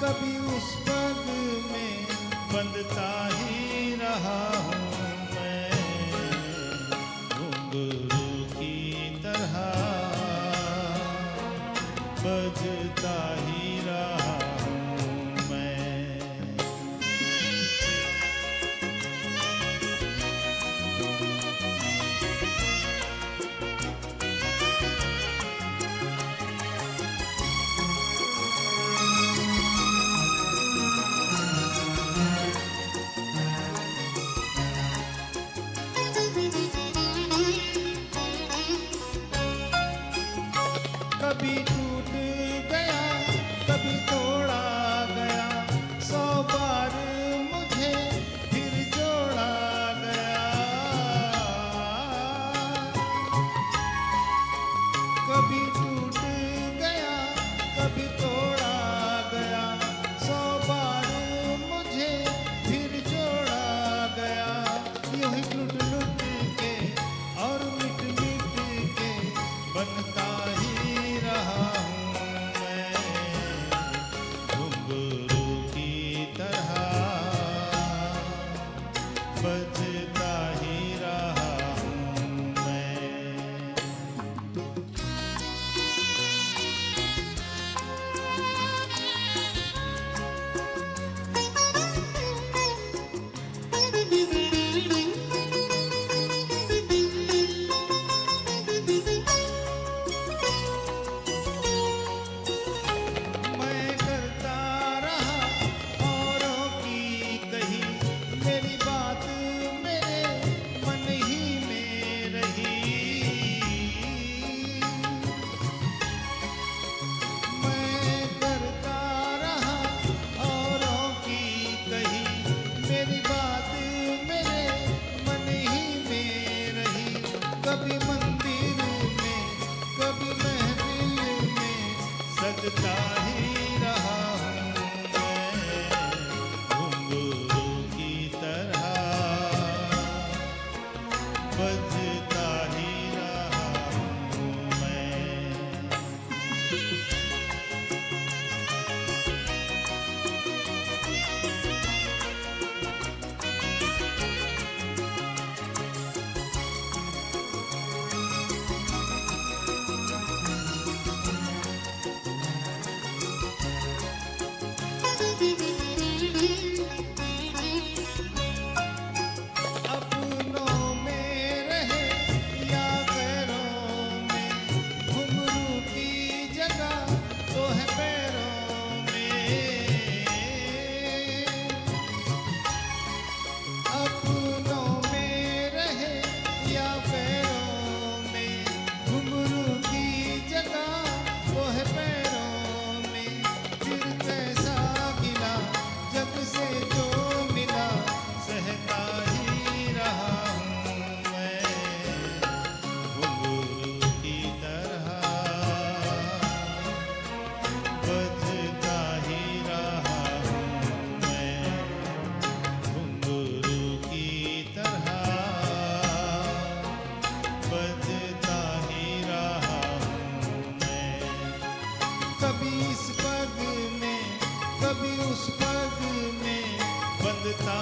कभी उस पग में बंधता ही रहा हूँ मैं, घुंघरू की तरह बजता ही रहा हूँ मैं। कभी टूट गया, कभी तोड़ा गया, 100 बार मुझे फिर जोड़ा गया। कभी टूट गया, कभी तोड़ा गया, 100 बार मुझे फिर जोड़ा गया। यूं ही लुट लुट के और मिट मिट के बनता ही रहा हूँ मैं, घुंघरू की तरह बजता ही रहा हूँ मैं। मैं करता रहा औरों की कही, मेरी बात मेरे मन ही में रही। मैं करता रहा औरों की कही, मेरी बात मेरे मन ही में रही। कभी मंदिर में, कभी महफिल में सजता ही रहा हूँ मैं, घुंघरू की तरह बजता ही रहा हूँ मैं। अपनों में रहे या गैरों में, घुंघरू की जगह तो है पैरों में। अपनों में रहे या पैरों में, घुंघरू की जगह तो है पैरों में। फिर कैसा गिला जग से जो मिला, सहता ही रहा हूँ मैं, घुंघरू की तरह बजता ही रहा हूँ मैं, घुंघरू की तरह बजता ही रहा हूँ मैं। कभी इस पग में, कभी उस पग में बंधता